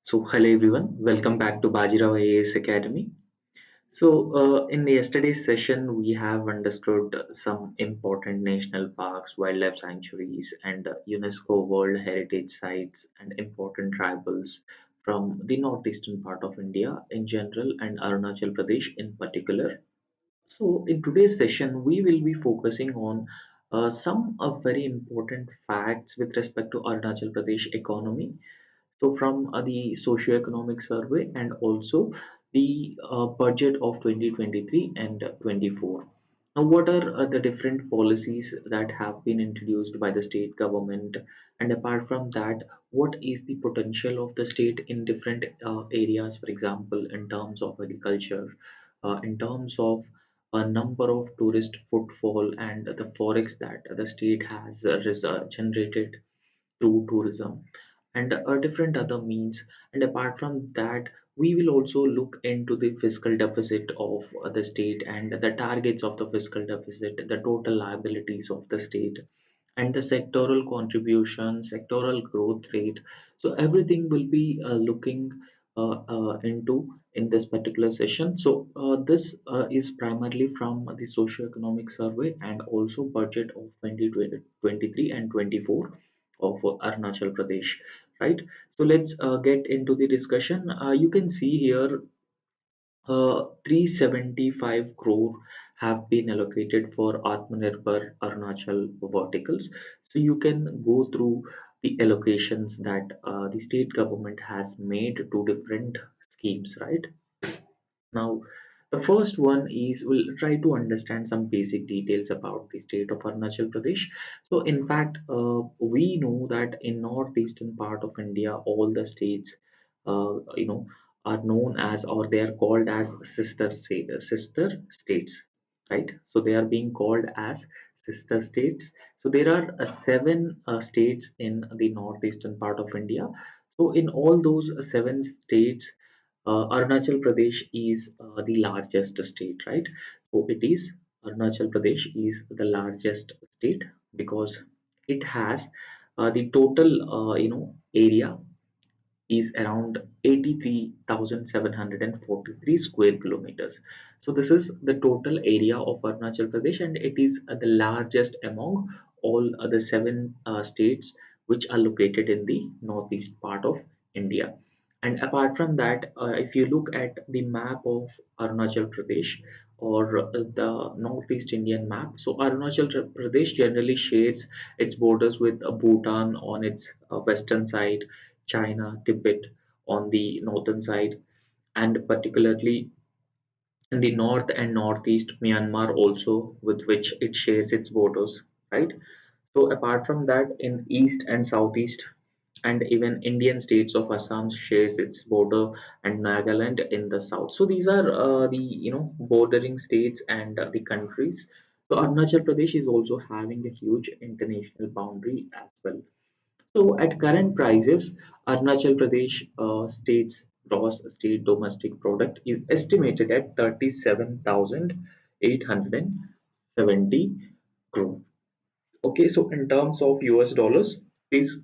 Hello everyone, welcome back to Bajirao IAS Academy. In yesterday's session, we have understood some important national parks, wildlife sanctuaries, and UNESCO World Heritage Sites and important tribals from the northeastern part of India in general and Arunachal Pradesh in particular. So, in today's session, we will be focusing on some very important facts with respect to Arunachal Pradesh economy, from the socio-economic survey and also the budget of 2023 and 24. Now, what are the different policies that have been introduced by the state government? And apart from that, what is the potential of the state in different areas, for example, in terms of agriculture, in terms of a number of tourist footfall and the forex that the state has generated through tourism and different other means. And apart from that, we will also look into the fiscal deficit of the state and the targets of the fiscal deficit, the total liabilities of the state, and the sectoral contribution, sectoral growth rate. So everything will be looking into in this particular session. This is primarily from the socio-economic survey and also budget of 2023 and 24 of Arunachal Pradesh, right? So let's get into the discussion. You can see here 375 crore have been allocated for Atmanirbhar Arunachal verticals. So you can go through the allocations that the state government has made to different schemes, right? Now, the first one is we'll try to understand some basic details about the state of Arunachal Pradesh. So, in fact, we know that in northeastern part of India, all the states, are known as or they are called as sister states, right? So they are being called as sister states. So there are seven states in the northeastern part of India. So in all those seven states, Arunachal Pradesh is the largest state, right? So it is Arunachal Pradesh is the largest state because it has the total area is around 83,743 square kilometers. So this is the total area of Arunachal Pradesh, and it is the largest among all other seven states which are located in the northeast part of India. And apart from that, if you look at the map of Arunachal Pradesh or the Northeast Indian map, so Arunachal Pradesh generally shares its borders with Bhutan on its western side, China, Tibet on the northern side, and particularly in the north and northeast, Myanmar also, with which it shares its borders, right? So apart from that, in east and southeast, and even Indian states of Assam shares its border, and Nagaland in the south. So these are the bordering states and the countries. So Arunachal Pradesh is also having a huge international boundary as well. So at current prices, Arunachal Pradesh state's gross state domestic product is estimated at 37,870 crore. Okay, so in terms of US dollars, is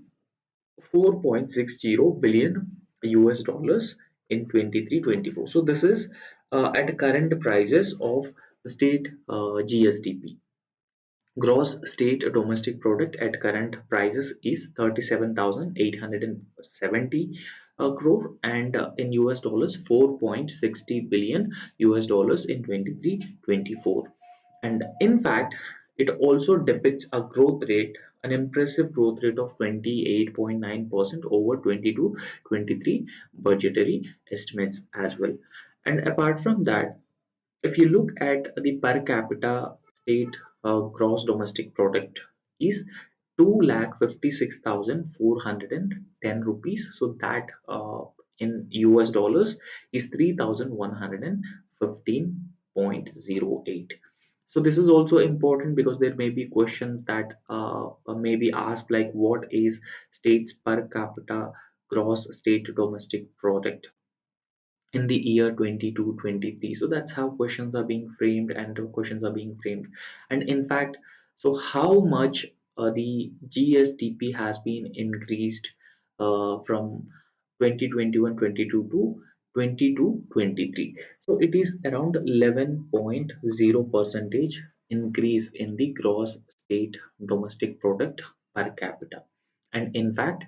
4.60 billion US dollars in 23-24. So this is at current prices of the state GSDP. Gross state domestic product at current prices is 37,870 crore, and in US dollars 4.60 billion US dollars in 23-24. And in fact, it also depicts a growth rate, an impressive growth rate of 28.9% over 22-23 budgetary estimates as well. And apart from that, if you look at the per capita state gross domestic product is 2,56,410 rupees. So that in US dollars is 3,115.08. So this is also important because there may be questions that may be asked like what is states per capita gross state domestic product in the year 22-23. So that's how questions are being framed, and the questions are being framed. And in fact, so how much the GSDP has been increased from 2021 22 to 22 23. So it is around 11.0 percentage increase in the gross state domestic product per capita. And in fact,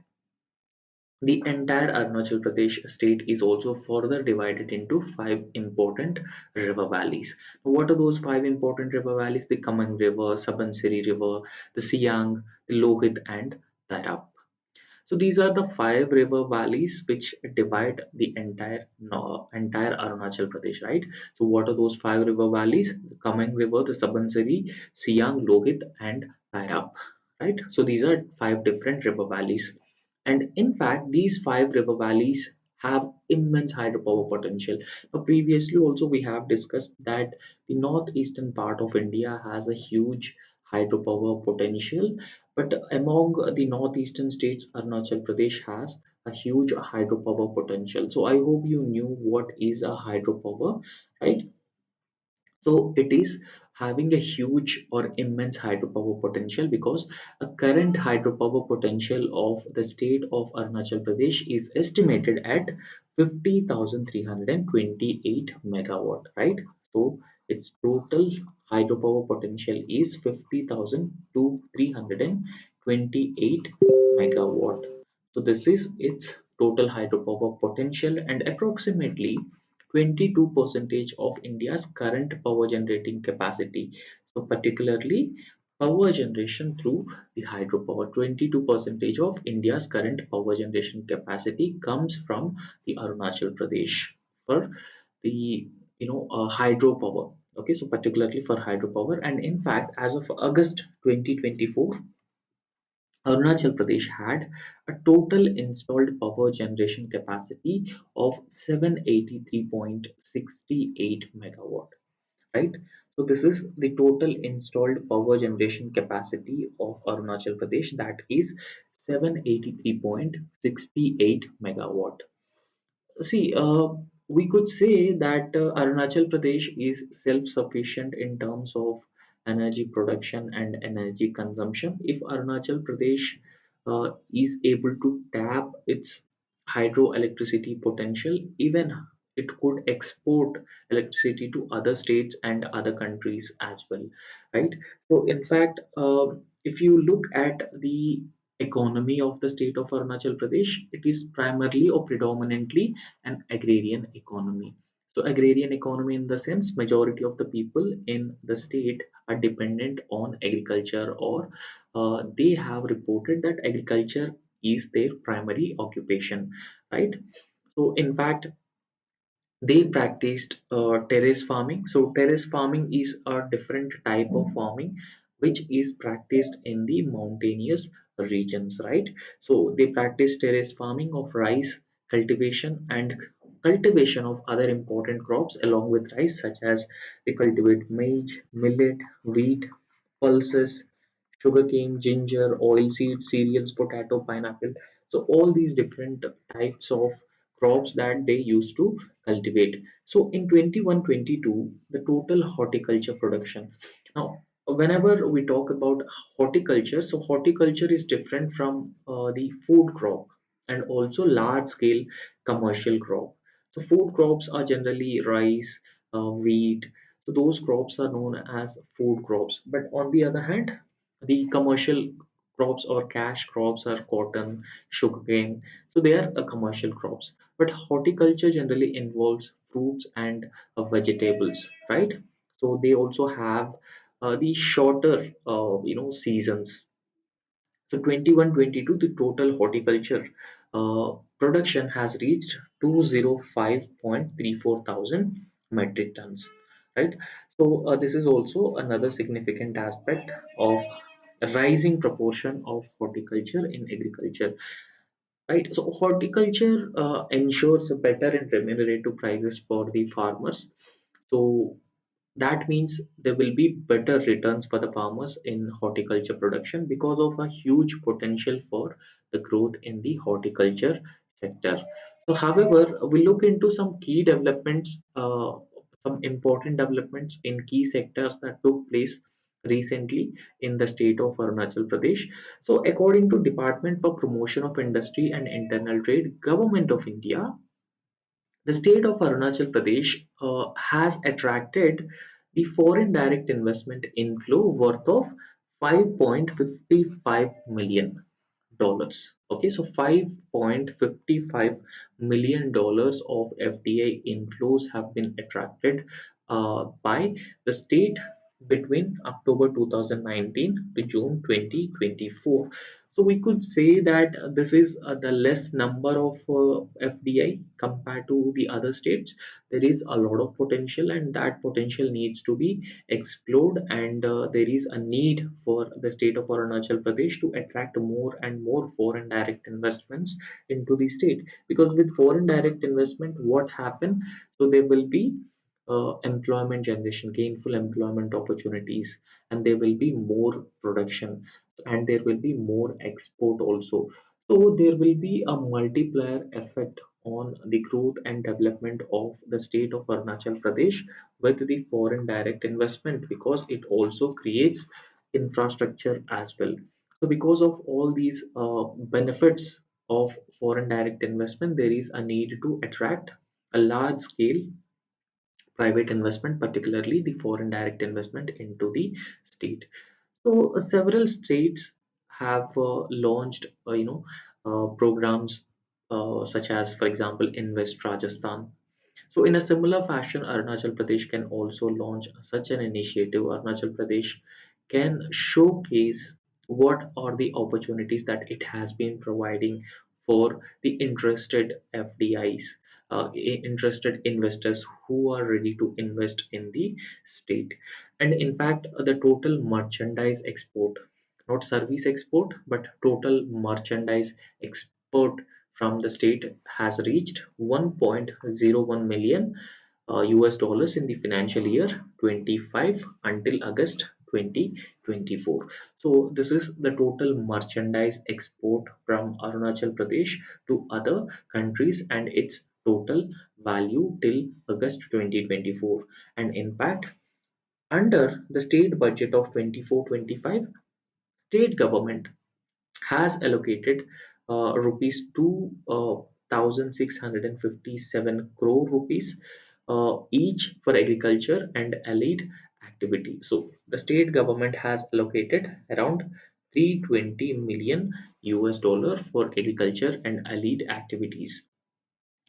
the entire Arunachal Pradesh state is also further divided into five important river valleys. What are those five important river valleys? The Kamang River, Subansiri River, the Siang, the Lohit, and Tarap. So these are the five river valleys which divide the entire entire Arunachal Pradesh, right? So what are those five river valleys? The Kamang River, the Subansiri, Siang, Lohit, and Tairap, right? So these are five different river valleys, and in fact, these five river valleys have immense hydropower potential. Now, previously also we have discussed that the northeastern part of India has a huge hydropower potential, but among the northeastern states, Arunachal Pradesh has a huge hydropower potential. So I hope you knew what is a hydropower, right? So it is having a huge or immense hydropower potential because a current hydropower potential of the state of Arunachal Pradesh is estimated at 50,328 megawatt, right? So its total hydropower potential is 50,000 to 328 megawatt. So this is its total hydropower potential, and approximately 22 percentage of India's current power generating capacity. So particularly power generation through the hydropower. 22 percentage of India's current power generation capacity comes from the Arunachal Pradesh for the hydropower. Okay, so particularly for hydropower, and in fact, as of August 2024, Arunachal Pradesh had a total installed power generation capacity of 783.68 megawatt, right? So this is the total installed power generation capacity of Arunachal Pradesh, that is 783.68 megawatt. See, we could say that Arunachal Pradesh is self-sufficient in terms of energy production and energy consumption. If Arunachal Pradesh is able to tap its hydroelectricity potential, even it could export electricity to other states and other countries as well, right? So, in fact, if you look at the economy of the state of Arunachal Pradesh, it is primarily or predominantly an agrarian economy. So agrarian economy in the sense majority of the people in the state are dependent on agriculture, or they have reported that agriculture is their primary occupation, right? So in fact, they practiced terrace farming. So terrace farming is a different type of farming which is practiced in the mountainous regions, right? So they practice terrace farming of rice cultivation and cultivation of other important crops along with rice, such as they cultivate maize, millet, wheat, pulses, sugarcane, ginger, oilseed, cereals, potato, pineapple. So all these different types of crops that they used to cultivate. So in 21-22, the total horticulture production. Now, whenever we talk about horticulture, so horticulture is different from the food crop and also large scale commercial crop. So food crops are generally rice, wheat. So those crops are known as food crops. But on the other hand, the commercial crops or cash crops are cotton, sugarcane. So they are commercial crops. But horticulture generally involves fruits and vegetables, right? So they also have the shorter, seasons. So 21-22, the total horticulture production has reached 205.34 thousand metric tons, right? So this is also another significant aspect of rising proportion of horticulture in agriculture, right? So horticulture ensures a better and remunerative prices for the farmers. So that means there will be better returns for the farmers in horticulture production because of a huge potential for the growth in the horticulture sector. So, however, we look into some key developments, some important developments in key sectors that took place recently in the state of Arunachal Pradesh. So according to Department for Promotion of Industry and Internal Trade, Government of India, the state of Arunachal Pradesh has attracted the foreign direct investment inflow worth of 5.55 million dollars. Okay, so 5.55 million dollars of FDI inflows have been attracted by the state between October 2019 to June 2024. So we could say that this is the less number of FDI compared to the other states. There is a lot of potential, and that potential needs to be explored. And there is a need for the state of Arunachal Pradesh to attract more and more foreign direct investments into the state. Because with foreign direct investment, what happen? So there will be employment generation, gainful employment opportunities, and there will be more production, and there will be more export also. So there will be a multiplier effect on the growth and development of the state of Arunachal Pradesh with the foreign direct investment, because it also creates infrastructure as well. So because of all these benefits of foreign direct investment, there is a need to attract a large scale private investment, particularly the foreign direct investment into the state. So several states have launched, programs such as, for example, Invest Rajasthan. So in a similar fashion, Arunachal Pradesh can also launch such an initiative. Arunachal Pradesh can showcase what are the opportunities that it has been providing for the interested FDIs, interested investors who are ready to invest in the state. And in fact, the total merchandise export, not service export, but total merchandise export from the state has reached 1.01 million US dollars in the financial year 25 until August 2024. So this is the total merchandise export from Arunachal Pradesh to other countries, and its total value till August 2024. And in fact, under the state budget of 24-25, state government has allocated rupees 2,657 crore rupees each for agriculture and allied activity. So the state government has allocated around 320 million US dollar for agriculture and allied activities.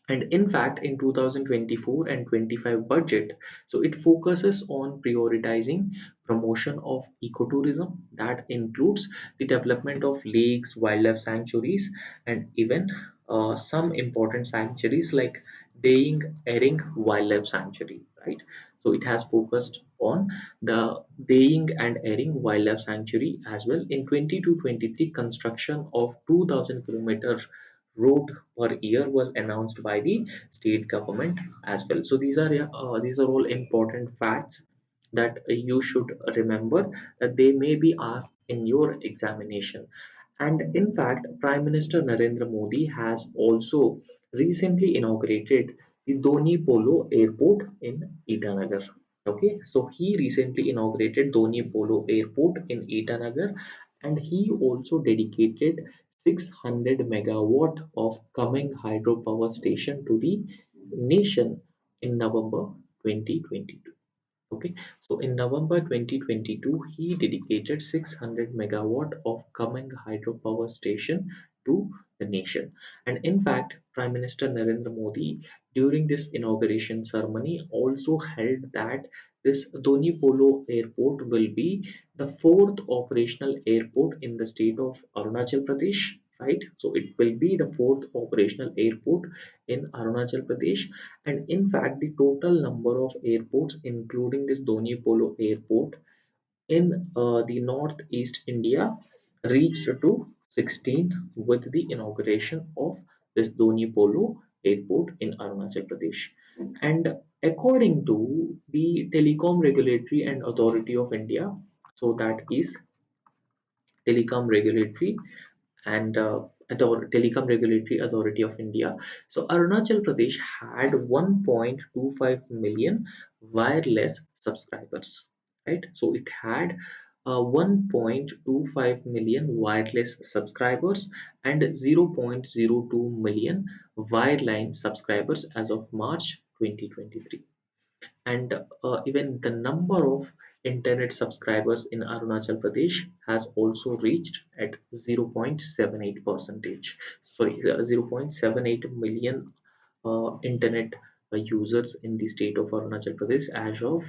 And in fact, in 2024 and 25 budget, so it focuses on prioritizing promotion of ecotourism. That includes the development of lakes, wildlife sanctuaries, and even some important sanctuaries like Deying Ering Wildlife Sanctuary, right? So it has focused on the Deying and Ering Wildlife Sanctuary as well. In 20 to 23, construction of 2,000 kilometer road per year was announced by the state government as well. So these are all important facts that you should remember, that they may be asked in your examination. And in fact, Prime Minister Narendra Modi has also recently inaugurated the Doni Polo Airport in Itanagar. Okay, so he recently inaugurated Doni Polo Airport in Itanagar, and he also dedicated 600 megawatt of coming hydropower station to the nation in November 2022. Okay, so in November 2022, he dedicated 600 megawatt of coming hydropower station to the nation. And in fact, Prime Minister Narendra Modi, during this inauguration ceremony, also held that this Doni Polo airport will be the fourth operational airport in the state of Arunachal Pradesh, right? So it will be the fourth operational airport in Arunachal Pradesh. And in fact, the total number of airports, including this Doni Polo airport in the northeast India, reached to 16 with the inauguration of this Doni Polo airport in Arunachal Pradesh. And according to the Telecom Regulatory and Authority of India, so that is Telecom Regulatory and Telecom Regulatory Authority of India. So Arunachal Pradesh had 1.25 million wireless subscribers, right? So it had 1.25 million wireless subscribers and 0.02 million wireline subscribers as of March 2023. And even the number of internet subscribers in Arunachal Pradesh has also reached at 0.78 percentage. Sorry, 0.78 million internet users in the state of Arunachal Pradesh as of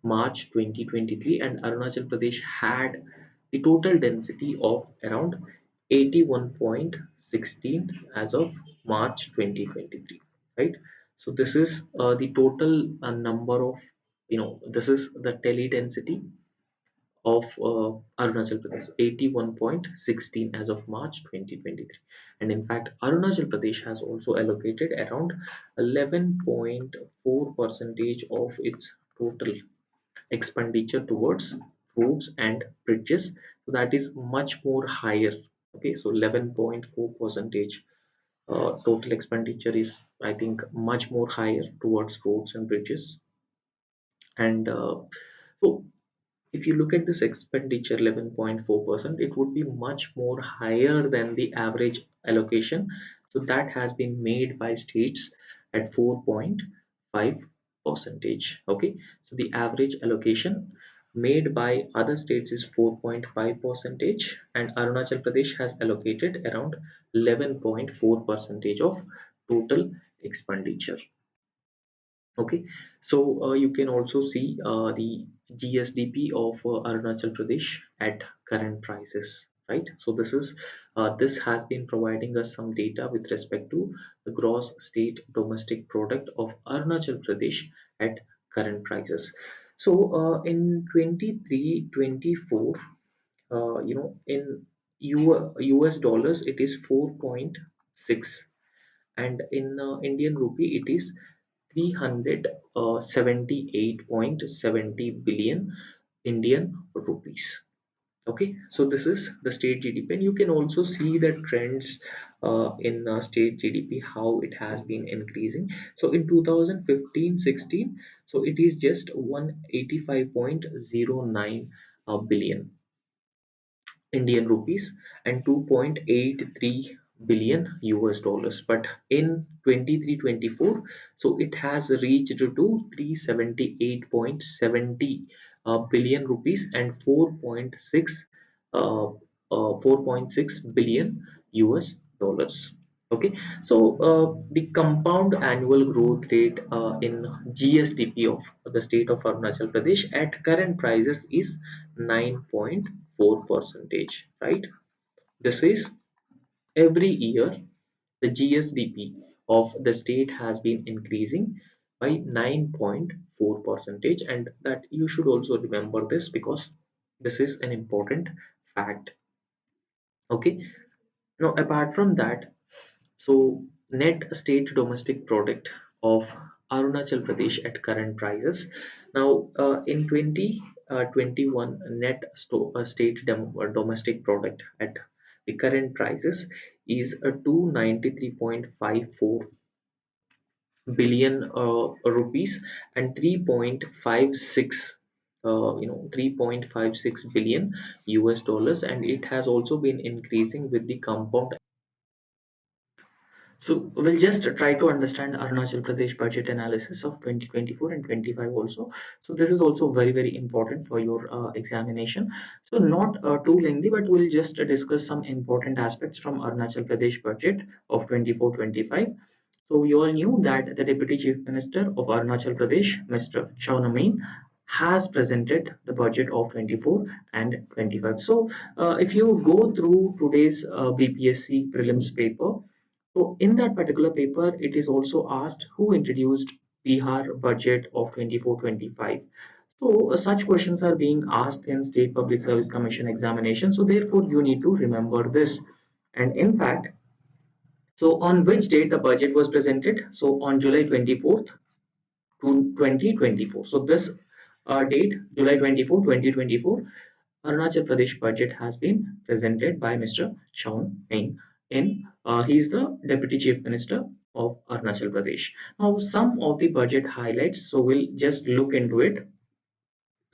March 2023, and Arunachal Pradesh had the total density of around 81.16 as of March 2023, right? So this is the total number of, this is the tele density of Arunachal Pradesh, 81.16 as of March 2023. And in fact, Arunachal Pradesh has also allocated around 11.4 percentage of its total expenditure towards roads and bridges. So that is much more higher. Okay, so 11.4 percentage total expenditure is, I think, much more higher towards roads and bridges. And so if you look at this expenditure 11.4%, it would be much more higher than the average allocation. So that has been made by states at 4.5 percentage. Okay, so the average allocation made by other states is 4.5 percentage, and Arunachal Pradesh has allocated around 11.4 percentage of total expenditure. Okay, so you can also see the GSDP of Arunachal Pradesh at current prices, right? So this has been providing us some data with respect to the gross state domestic product of Arunachal Pradesh at current prices. So in 23-24, in US dollars it is 4.6, and in Indian rupee it is 378.70 billion Indian rupees. Okay, so this is the state GDP, and you can also see the trends in state GDP, how it has been increasing. So in 2015-16, so it is just 185.09 billion Indian rupees and 2.83 billion US dollars. But in 23-24, so it has reached to 378.70 billion rupees and 4.6 billion US dollars. Okay, so the compound annual growth rate in GSDP of the state of Arunachal Pradesh at current prices is 9.4 percentage, right? This is every year the GSDP of the state has been increasing by 9.4 percentage, and that you should also remember this because this is an important fact. Okay, now apart from that, so net state domestic product of Arunachal Pradesh at current prices. Now in 2021, state domestic product at the current prices is a 293.54 billion rupees and 3.56 3.56 billion US dollars, and it has also been increasing with the compound. So we'll just try to understand Arunachal Pradesh budget analysis of 2024 and 25 also. So this is also very, very important for your examination. So not too lengthy, but we'll just discuss some important aspects from Arunachal Pradesh budget of 24-25. So we all knew that the Deputy Chief Minister of Arunachal Pradesh, Mr. Shaun Amin, has presented the budget of 24 and 25. So if you go through today's BPSC prelims paper, so in that particular paper, it is also asked who introduced Bihar budget of 24-25. So such questions are being asked in State Public Service Commission examination. So therefore, you need to remember this. And in fact, so on which date the budget was presented? So on July 24th to 2024. So this date, July 24, 2024, Arunachal Pradesh budget has been presented by Mr. Shaun Main. He is the Deputy Chief Minister of Arunachal Pradesh. Now, some of the budget highlights. So we'll just look into it.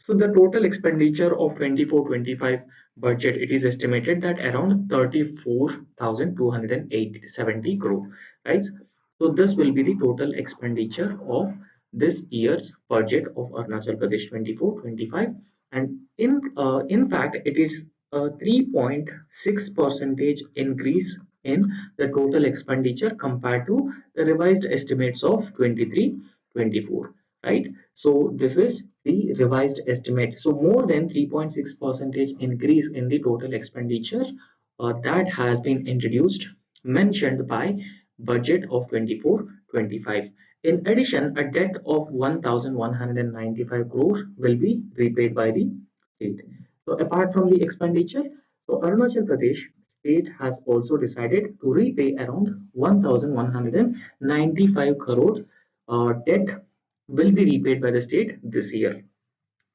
So the total expenditure of 24-25 budget, it is estimated that around 34,270 crore, right? So this will be the total expenditure of this year's budget of Arunachal Pradesh 24-25, and in fact it is a 3.6 percentage increase in the total expenditure compared to the revised estimates of 23-24, right? So this is the revised estimate. So more than 3.6 percentage increase in the total expenditure that has been introduced, mentioned by budget of 24-25. In addition, a debt of 1,195 crore will be repaid by the state. So apart from the expenditure, so Arunachal Pradesh state has also decided to repay around 1,195 crore debt will be repaid by the state this year.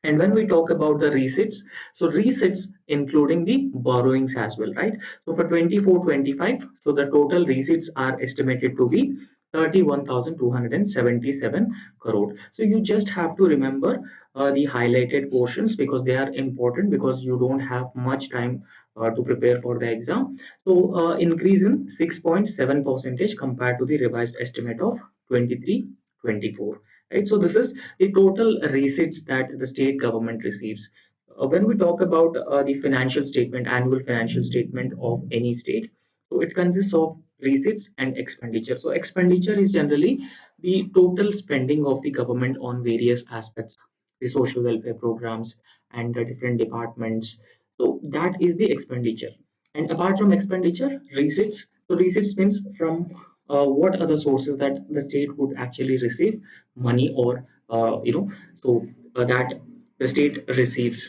And when we talk about the receipts, so receipts including the borrowings as well, right? So for 24-25, so the total receipts are estimated to be 31,277 crore. So you just have to remember the highlighted portions because they are important, because you don't have much time to prepare for the exam. So increase in 6.7 percentage compared to the revised estimate of 23-24, right? So this is the total receipts that the state government receives. When we talk about the financial statement, annual financial statement of any state, so it consists of receipts and expenditure. So expenditure is generally the total spending of the government on various aspects, the social welfare programs and the different departments. So that is the expenditure. And apart from expenditure, receipts. So receipts means from what are the sources that the state would actually receive money, or that the state receives.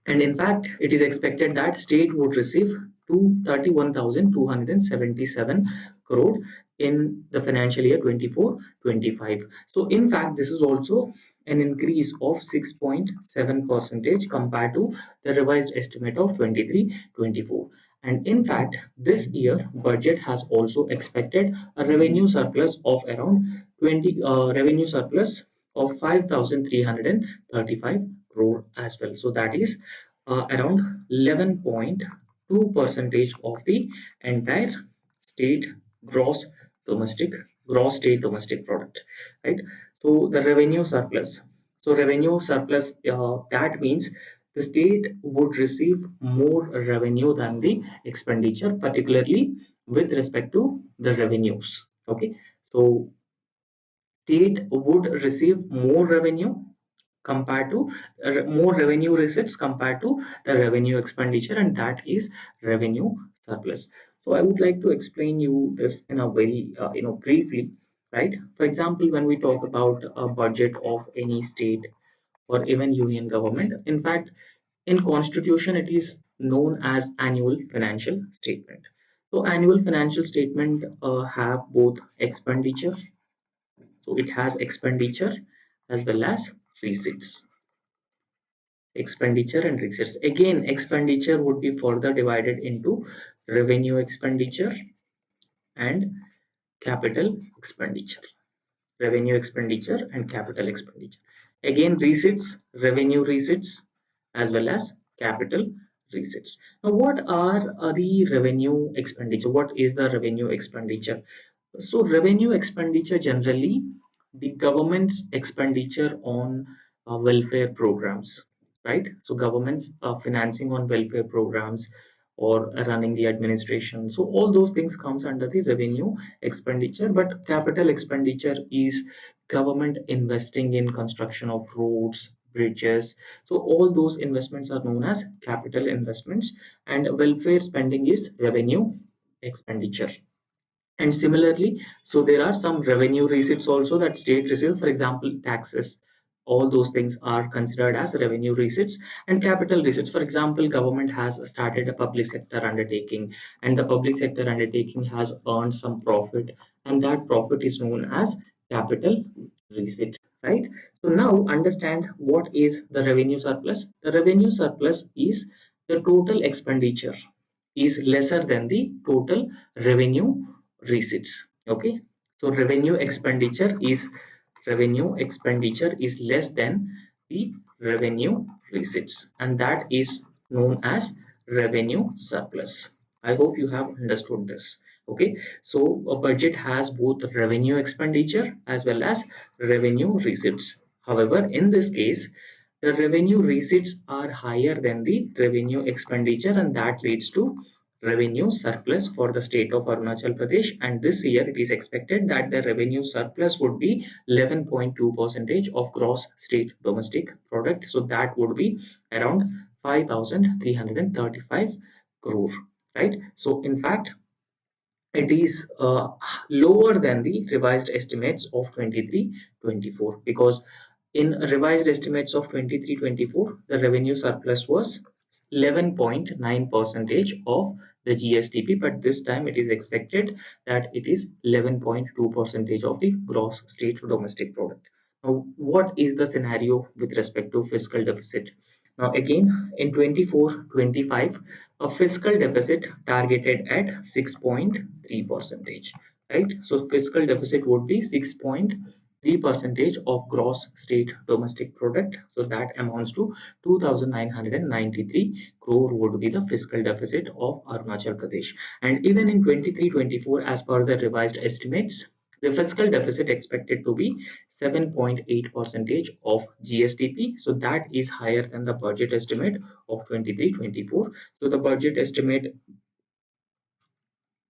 And in fact, it is expected that state would receive to 31,277 crore in the financial year 24-25. So in fact, this is also an increase of 6.7 percentage compared to the revised estimate of 23-24. And in fact, this year budget has also expected a revenue surplus of around 20 revenue surplus of 5,335 crore as well. So that is around 11.2 percentage of the entire state gross domestic gross state domestic product, right? So the revenue surplus. So revenue surplus, that means the state would receive more revenue than the expenditure, particularly with respect to the revenues. Okay, so state would receive more revenue compared to more revenue receipts compared to the revenue expenditure, and that is revenue surplus. So I would like to explain you this in a very briefly, right? For example, when we talk about a budget of any state or even union government, in fact, in constitution it is known as annual financial statement. So annual financial statement have both expenditure, so it has expenditure as well as receipts. Expenditure and receipts. Again, expenditure would be further divided into revenue expenditure and capital expenditure. Revenue expenditure and capital expenditure. Again, receipts, revenue receipts as well as capital receipts. Now, what are the revenue expenditure? What is the revenue expenditure? So revenue expenditure generally the government's expenditure on welfare programs, right? So government's financing on welfare programs or running the administration. So all those things comes under the revenue expenditure, but capital expenditure is government investing in construction of roads, bridges. So all those investments are known as capital investments, and welfare spending is revenue expenditure. And similarly, so there are some revenue receipts also that state receives, for example, taxes. All those things are considered as revenue receipts. And capital receipts, for example, government has started a public sector undertaking, and the public sector undertaking has earned some profit, and that profit is known as capital receipt, right? So now understand what is the revenue surplus. The revenue surplus is the total expenditure is lesser than the total revenue receipts. Okay, so revenue expenditure is less than the revenue receipts, and that is known as revenue surplus. I hope you have understood this. Okay, so a budget has both revenue expenditure as well as revenue receipts. However, in this case, the revenue receipts are higher than the revenue expenditure, and that leads to revenue surplus for the state of Arunachal Pradesh. And this year it is expected that the revenue surplus would be 11.2 percentage of gross state domestic product. So that would be around 5,335 crore, right? So in fact, it is lower than the revised estimates of 23-24, because in revised estimates of 23-24, the revenue surplus was 11.9 percentage of the GSTP, but this time it is expected that it is 11.2 percentage of the gross state domestic product. Now, what is the scenario with respect to fiscal deficit? Now, again, in 24-25, a fiscal deficit targeted at 6.3 percentage, right? So, fiscal deficit would be 6.3 percentage of gross state domestic product. So, that amounts to 2,993 crore would be the fiscal deficit of Arunachal Pradesh. And even in 23-24, as per the revised estimates, the fiscal deficit expected to be 7.8 percentage of GSDP. So that is higher than the budget estimate of 23-24. So the budget estimate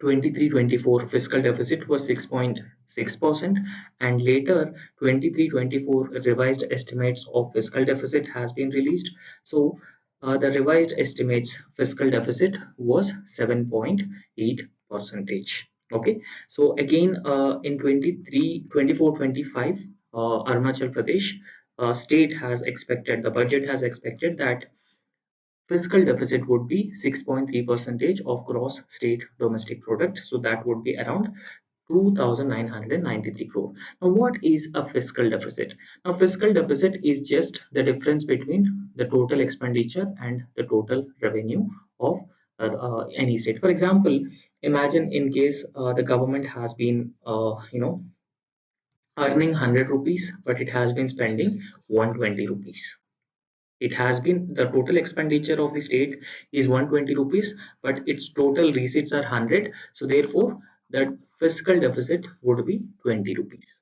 23-24 fiscal deficit was 6.6%, and later 23-24 revised estimates of fiscal deficit has been released. So the revised estimates fiscal deficit was 7.8 percentage. Okay, so again, in 23-24-25, Arunachal Pradesh state has expected, the budget has expected that fiscal deficit would be 6.3 percentage of gross state domestic product. So that would be around 2,993 crore. Now, what is a fiscal deficit? Now, fiscal deficit is just the difference between the total expenditure and the total revenue of any state. For example, imagine in case the government has been, earning 100 rupees, but it has been spending 120 rupees. It has been, the total expenditure of the state is 120 rupees, but its total receipts are 100. So therefore, the fiscal deficit would be 20 rupees.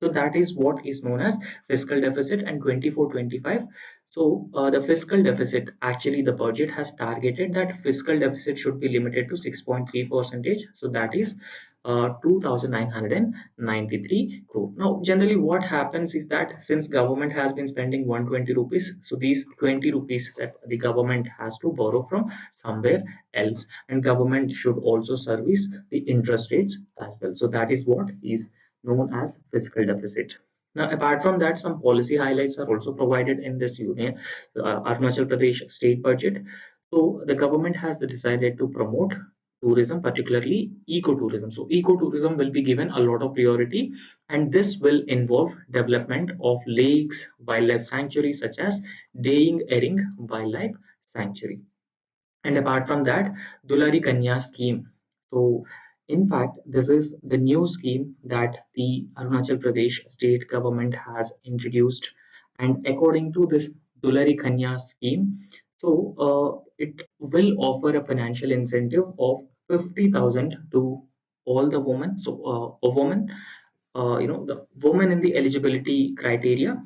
So that is what is known as fiscal deficit. And 24-25. So the fiscal deficit, actually the budget has targeted that fiscal deficit should be limited to 6.3 percentage. So that is 2,993 crore. Now, generally what happens is that since government has been spending 120 rupees, so these 20 rupees that the government has to borrow from somewhere else, and government should also service the interest rates as well. So that is what is known as fiscal deficit. Now, apart from that, some policy highlights are also provided in this union Arunachal Pradesh state budget. So the government has decided to promote tourism, particularly ecotourism. So ecotourism will be given a lot of priority, and this will involve development of lakes, wildlife sanctuaries such as Deing Ering Wildlife Sanctuary. And apart from that, Dulari Kanya scheme. So, in fact, this is the new scheme that the Arunachal Pradesh state government has introduced. And according to this Dulari Kanya scheme, so it will offer a financial incentive of 50,000 to all the women. So, a woman, the woman in the eligibility criteria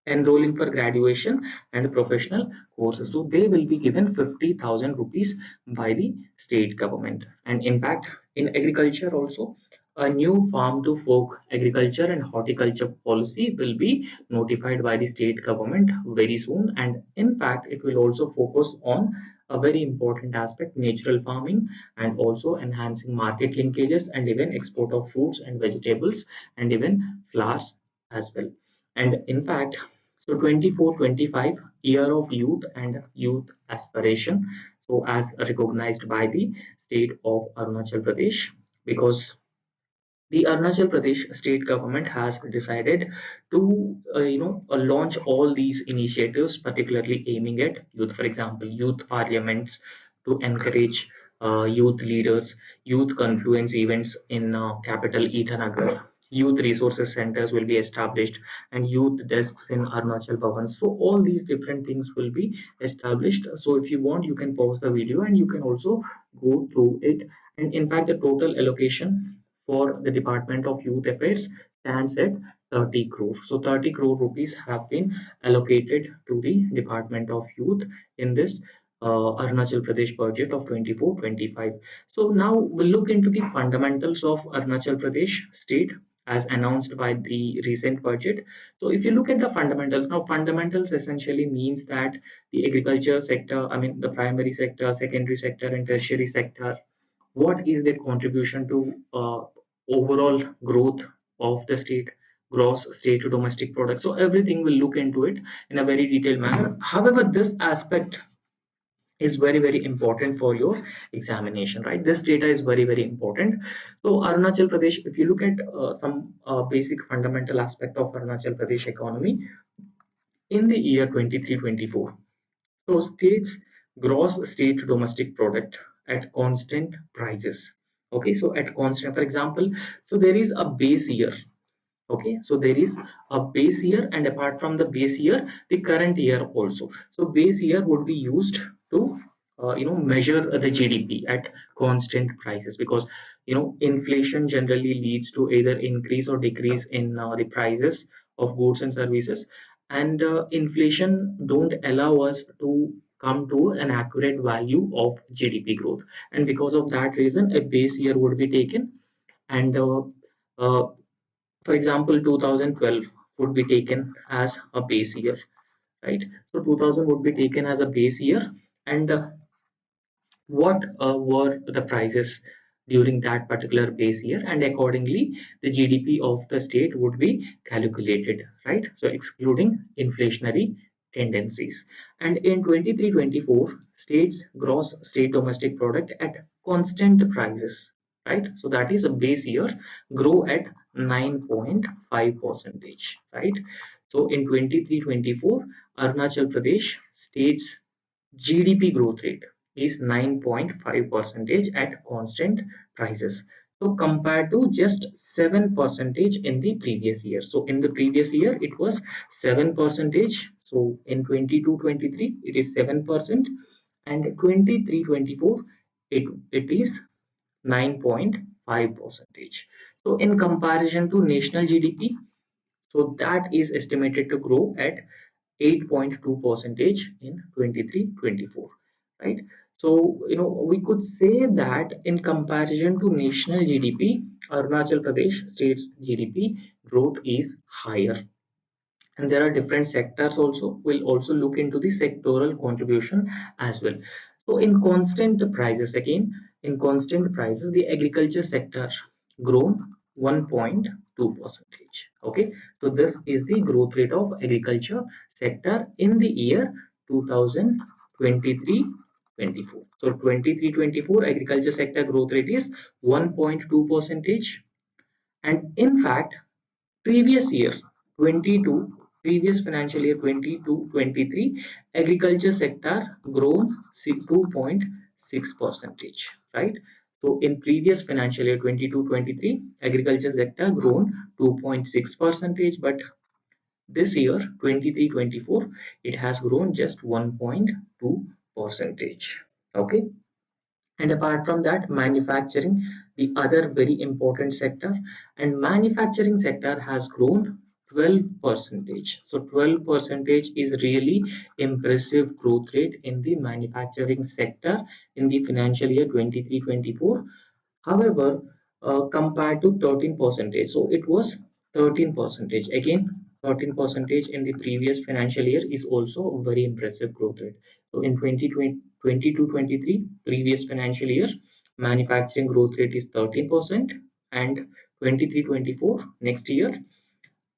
enrolling for graduation and professional courses. So they will be given 50,000 rupees by the state government. And in fact, in agriculture also, a new farm to fork agriculture and horticulture policy will be notified by the state government very soon. And in fact, it will also focus on a very important aspect, natural farming, and also enhancing market linkages and even export of fruits and vegetables and even flowers as well. And in fact, so 24-25 year of youth and youth aspiration. So as recognized by the state of Arunachal Pradesh, because the Arunachal Pradesh state government has decided to launch all these initiatives, particularly aiming at youth. For example, youth parliaments to encourage youth leaders, youth confluence events in capital Itanagar, youth resources centers will be established, and youth desks in Arunachal Bhavan. So all these different things will be established. So if you want, you can pause the video and you can also go through it. And in fact, the total allocation for the Department of Youth Affairs stands at 30 crore. So 30 crore rupees have been allocated to the Department of Youth in this Arunachal Pradesh budget of 24-25. So now we'll look into the fundamentals of Arunachal Pradesh state as announced by the recent budget. So if you look at the fundamentals, now fundamentals essentially means that the agriculture sector, I mean the primary sector, secondary sector and tertiary sector, what is their contribution to overall growth of the state, gross state domestic product. So everything will look into it in a very detailed manner. However, this aspect is very important for your examination, right? This data is very important. So Arunachal Pradesh, if you look at some basic fundamental aspect of Arunachal Pradesh economy in the year 23-24, so states gross state domestic product at constant prices. Okay, so at constant, for example, so there is a base year. Okay, so there is a base year, and apart from the base year, the current year also. So base year would be used to measure the GDP at constant prices, because inflation generally leads to either increase or decrease in the prices of goods and services, and inflation don't allow us to come to an accurate value of GDP growth, and because of that reason a base year would be taken. And uh, for example, 2012 would be taken as a base year, right? So 2000 would be taken as a base year, and what were the prices during that particular base year, and accordingly the GDP of the state would be calculated, right? So excluding inflationary tendencies. And in 23-24, states gross state domestic product at constant prices, right? So that is a base year, grow at 9.5 percentage, right? So in 23-24, Arunachal Pradesh states GDP growth rate is 9.5 percentage at constant prices. So compared to just 7 percentage in the previous year. So in the previous year it was 7 percentage. So in 22-23 it is 7%, and 23-24 it is 9.5 percentage. So in comparison to national GDP, so that is estimated to grow at 8.2 percentage in 23-24, right? So we could say that in comparison to national GDP, Arunachal Pradesh state's GDP growth is higher. And there are different sectors also. We'll also look into the sectoral contribution as well. So in constant prices, again, in constant prices, the agriculture sector grown 1.2 percentage. Okay, so this is the growth rate of agriculture sector in the year 2023-24. So 23-24 agriculture sector growth rate is 1.2 percentage, and in fact previous year 22, previous financial year 22-23, agriculture sector grown 2.6 percentage, right? So in previous financial year 22-23, agriculture sector grown 2.6 percentage, but this year 23-24, it has grown just 1.2 percentage. Okay. And apart from that, manufacturing, the other very important sector, and manufacturing sector has grown 12 percentage. So 12 percentage is really impressive growth rate in the manufacturing sector in the financial year 23-24. However, compared to 13 percentage, so it was 13 percentage. Again, 13 percentage in the previous financial year is also a very impressive growth rate. So in 2022-23 previous financial year, manufacturing growth rate is 13%, and 23-24 next year,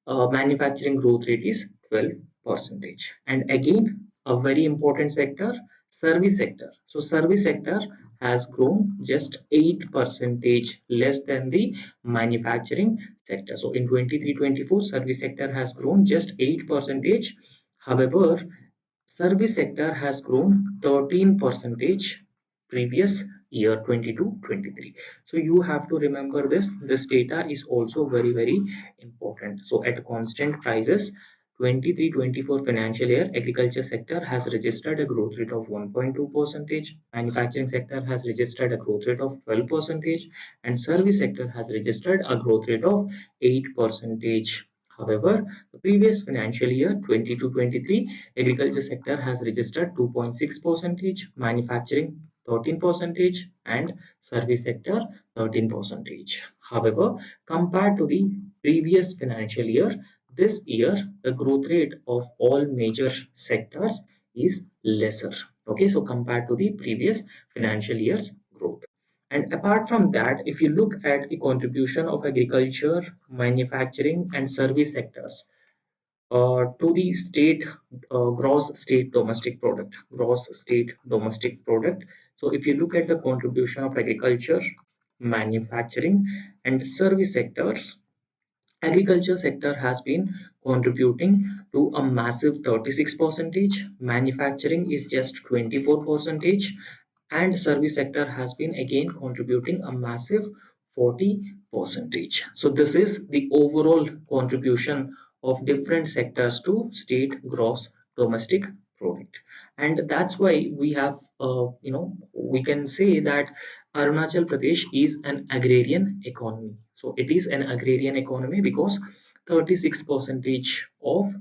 manufacturing growth rate is 12 percentage. And again, a very important sector, service sector. So service sector has grown just 8 percentage less than the manufacturing sector. So in 23-24 service sector has grown just 8 percentage. However, service sector has grown 13 percentage previous year 22-23. So you have to remember this data is also very important. So at constant prices, 23-24 financial year, agriculture sector has registered a growth rate of 1.2 percentage, manufacturing sector has registered a growth rate of 12 percentage, and service sector has registered a growth rate of 8 percentage. However, the previous financial year 22-23, agriculture sector has registered 2.6 percentage, manufacturing 13 percentage, and service sector 13 percentage. However, compared to the previous financial year, this year the growth rate of all major sectors is lesser. Okay, so compared to the previous financial year's growth. And apart from that, if you look at the contribution of agriculture, manufacturing, and service sectors to the state gross state domestic product, So if you look at the contribution of agriculture, manufacturing, and service sectors, agriculture sector has been contributing to a massive 36 percentage, manufacturing is just 24 percentage, and service sector has been again contributing a massive 40 percentage. So this is the overall contribution of different sectors to state gross domestic product. And that's why we have we can say that Arunachal Pradesh is an agrarian economy. So it is an agrarian economy because 36 percentage of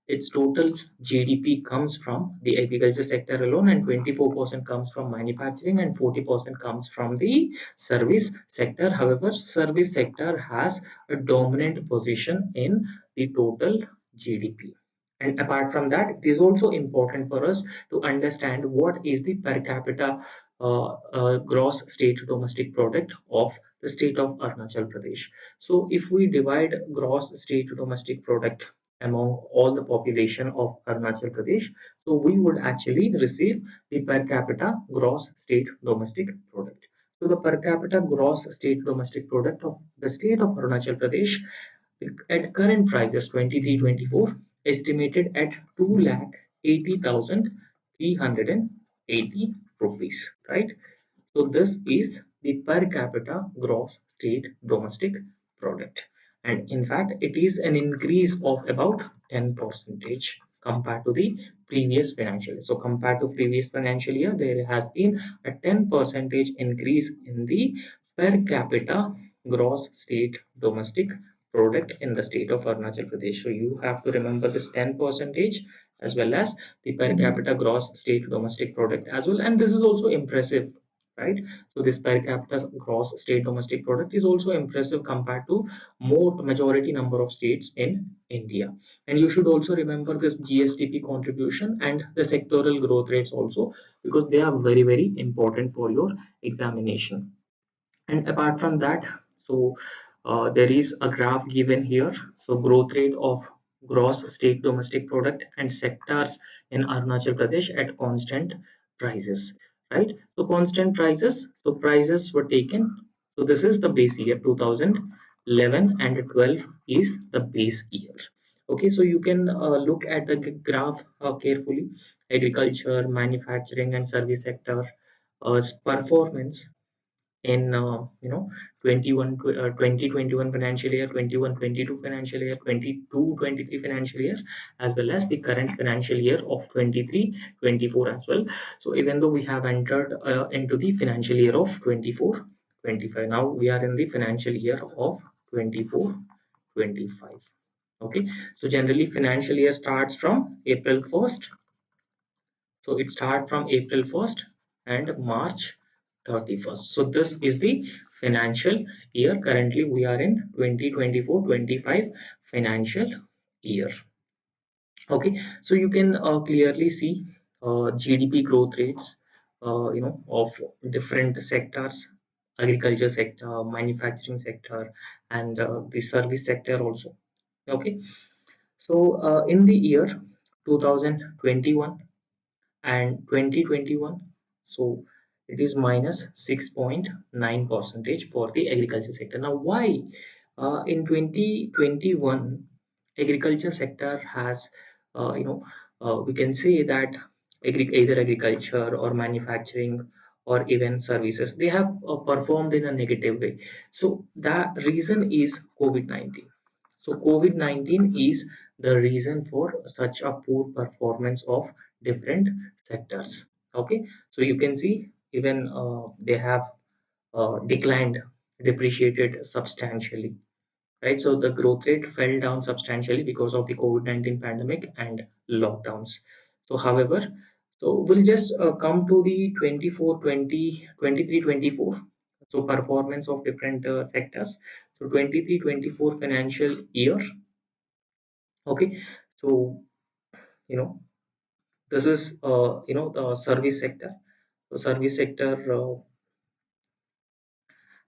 its total GDP comes from the agriculture sector alone, and 24% comes from manufacturing, and 40% comes from the service sector. However, service sector has a dominant position in the total GDP. And apart from that, it is also important for us to understand what is the per capita gross state domestic product of the state of Arunachal Pradesh. So if we divide gross state domestic product among all the population of Arunachal Pradesh, so we would actually receive the per capita gross state domestic product. So the per capita gross state domestic product of the state of Arunachal Pradesh at current prices 23-24 estimated at 2,80,380 rupees, right? So this is the per capita gross state domestic product. And in fact, it is an increase of about 10 percentage compared to the previous financial year. So compared to previous financial year, there has been a 10 percentage increase in the per capita gross state domestic product in the state of Arunachal Pradesh. So you have to remember this 10 percentage as well as the per capita gross state domestic product as well. And this is also impressive, right? So this per capita gross state domestic product is also impressive compared to more majority number of states in India. And you should also remember this GSTP contribution and the sectoral growth rates also, because they are very important for your examination. And apart from that, so there is a graph given here. So growth rate of gross state domestic product and sectors in Arunachal Pradesh at constant prices, right? So constant prices, so prices were taken. So this is the base year 2011 and 12 is the base year. Okay, so you can look at the graph carefully. Agriculture, manufacturing, and service sector performance in 2021 financial year, 21-22 financial year, 22-23 financial year, as well as the current financial year of 23-24 as well. So even though we have entered into the financial year of 24-25, now we are in the financial year of 24-25. Okay, so generally financial year starts from April 1st. So it starts from April 1st and March 31st. So this is the financial year. Currently we are in 2024-25 financial year. Okay, so you can clearly see GDP growth rates of different sectors, agriculture sector, manufacturing sector, and the service sector also. Okay, so in the year 2021 and 2021, so it is minus 6.9 percentage for the agriculture sector. Now why in 2021 agriculture sector has we can say that either agriculture or manufacturing or event services, they have performed in a negative way. So that reason is COVID-19. So COVID-19 is the reason for such a poor performance of different sectors. Okay, so you can see even they have declined, depreciated substantially, right? So the growth rate fell down substantially because of the COVID-19 pandemic and lockdowns. So, however, so we'll just come to the 24, 20, 23, 24. So performance of different sectors. So 23, 24 financial year. Okay. So, you know, this is, the service sector. The service sector,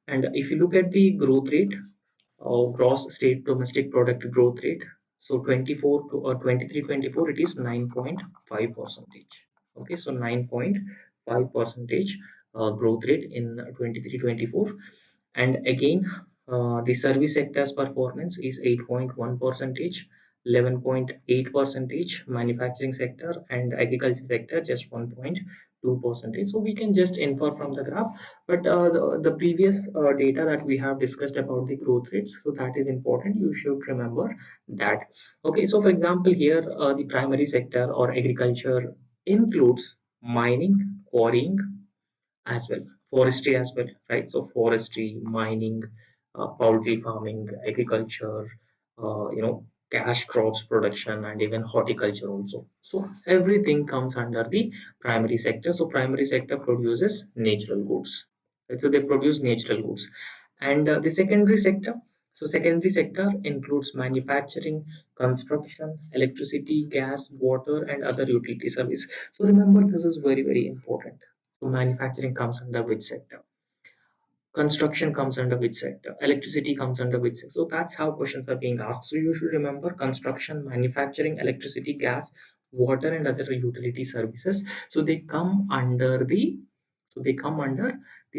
and if you look at the growth rate, gross state domestic product growth rate. So 24 to 23, 24, it is 9.5 percentage. Okay, so 9.5 percentage growth rate in 23, 24. And again, the service sector's performance is 8.1 percentage, 11.8 percentage, manufacturing sector and agriculture sector just 1.2 percentage. So we can just infer from the graph, but the previous data that we have discussed about the growth rates, so that is important, you should remember that. Okay, so for example here, the primary sector or agriculture includes mining, quarrying, as well, forestry as well, right? So forestry, mining, poultry farming, agriculture, cash crops production, and even horticulture also. So everything comes under the primary sector. So primary sector produces natural goods, right? So they produce natural goods. And the secondary sector, so secondary sector includes manufacturing, construction, electricity, gas, water, and other utility service. So remember, this is very, very important. So manufacturing comes under which sector? Construction comes under which sector? Electricity comes under which sector? So that's how questions are being asked. So you should remember construction, manufacturing, electricity, gas, water, and other utility services. So they come under the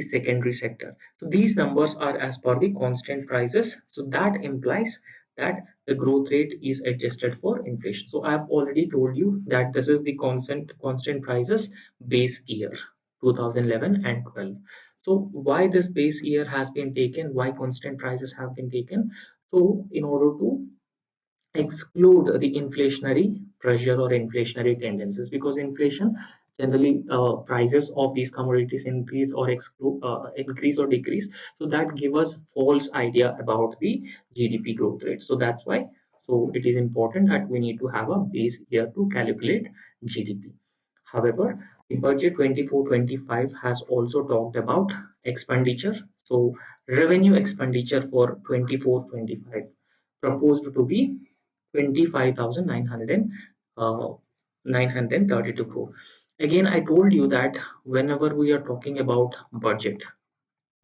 secondary sector. So these numbers are as per the constant prices. So that implies that the growth rate is adjusted for inflation. So I have already told you that this is the constant prices base year 2011 and 12. So why this base year has been taken, why constant prices have been taken? So in order to exclude the inflationary pressure or inflationary tendencies, because inflation generally prices of these commodities increase or exclude, increase or decrease, so that give us false idea about the GDP growth rate. So that's why, so it is important that we need to have a base year to calculate GDP. However, the budget 24-25 has also talked about expenditure. So revenue expenditure for 24-25 proposed to be 25,900 uh, 932 crore. Again, I told you that whenever we are talking about budget,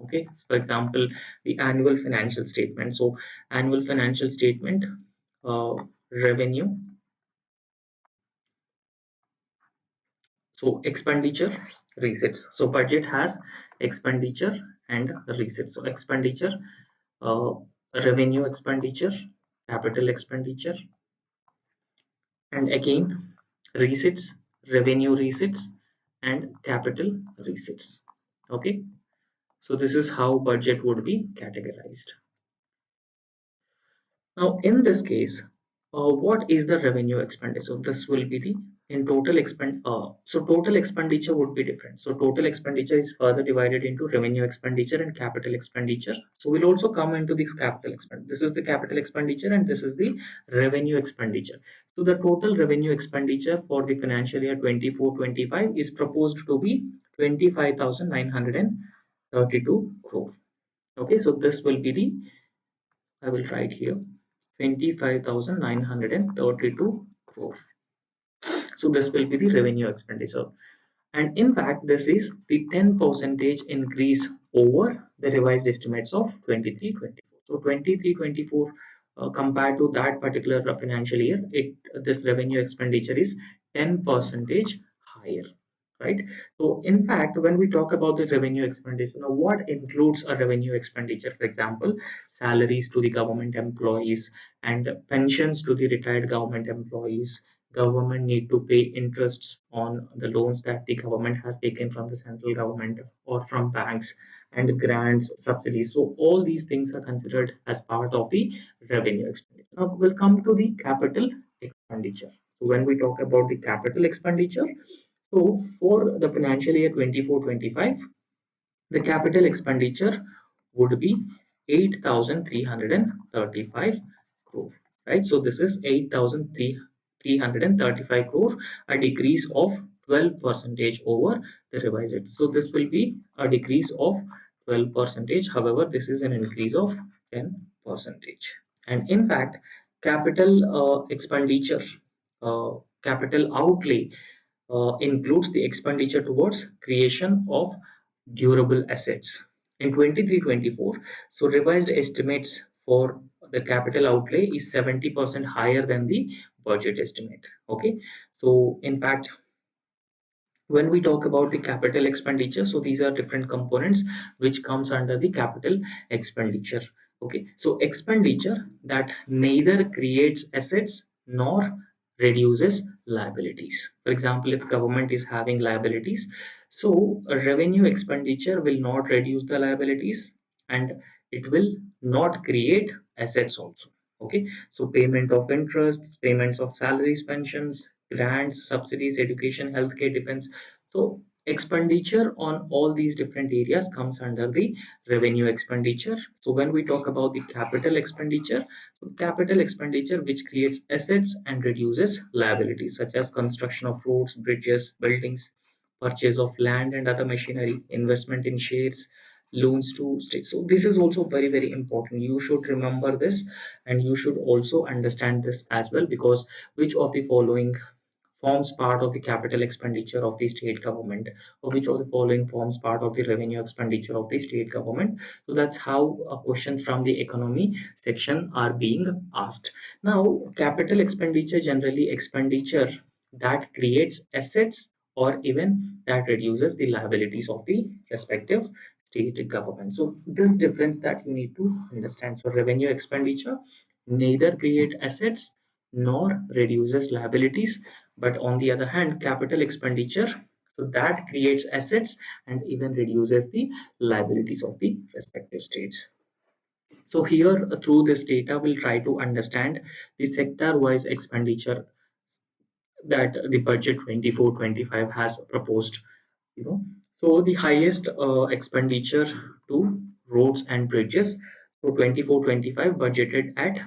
okay, for example, the annual financial statement. So annual financial statement, revenue, so expenditure, receipts. So budget has expenditure and receipts. So expenditure, uh, revenue expenditure, capital expenditure, and again receipts, revenue receipts, and capital receipts. Okay, so this is how budget would be categorized. Now, in this case, what is the revenue expenditure? This will be the in total expend. So total expenditure would be different. So total expenditure is further divided into revenue expenditure and capital expenditure. So we'll also come into this capital expenditure. This is the capital expenditure and this is the revenue expenditure. So the total revenue expenditure for the financial year 24-25 is proposed to be 25,932 crore. Okay, so this will be the, I will write here, 25,932 crore. So this will be the revenue expenditure. And in fact, this is the 10 percentage increase over the revised estimates of 23-24. So 23-24 compared to that particular financial year, this revenue expenditure is 10 percentage higher, right? So in fact, when we talk about the revenue expenditure, now what includes a revenue expenditure? For example, salaries to the government employees and pensions to the retired government employees, government need to pay interests on the loans that the government has taken from the central government or from banks, and grants, subsidies. So all these things are considered as part of the revenue expenditure. Now we'll come to the capital expenditure. So when we talk about the capital expenditure, so for the financial year 24-25, the capital expenditure would be 8,335 crore, right? So this is 8,335 crore, a decrease of 12 percentage over the revised. So this will be a decrease of 12 percentage. However, this is an increase of 10 percentage. And in fact, capital expenditure, capital outlay includes the expenditure towards creation of durable assets. In 23-24, so revised estimates for the capital outlay is 70% higher than the budget estimate. Okay, so in fact, when we talk about the capital expenditure, so these are different components which comes under the capital expenditure. Okay, so expenditure that neither creates assets nor reduces liabilities. For example, if government is having liabilities, so a revenue expenditure will not reduce the liabilities, and it will not create assets also. Okay, so payment of interests, payments of salaries, pensions, grants, subsidies, education, healthcare, defense. So expenditure on all these different areas comes under the revenue expenditure. So when we talk about the capital expenditure, so capital expenditure which creates assets and reduces liabilities, such as construction of roads, bridges, buildings, purchase of land and other machinery, investment in shares, loans to states. So this is also very, very important. You should remember this, and you should also understand this as well, because which of the following forms part of the capital expenditure of the state government, or which of the following forms part of the revenue expenditure of the state government. So that's how a question from the economy section are being asked. Now capital expenditure generally expenditure that creates assets or even that reduces the liabilities of the respective state government. So this difference that you need to understand. So revenue expenditure neither create assets nor reduces liabilities, but on the other hand, capital expenditure, so that creates assets and even reduces the liabilities of the respective states. So here through this data we'll try to understand the sector wise expenditure that the budget 24-25 has proposed, you know. So the highest expenditure to roads and bridges, so 24-25 budgeted at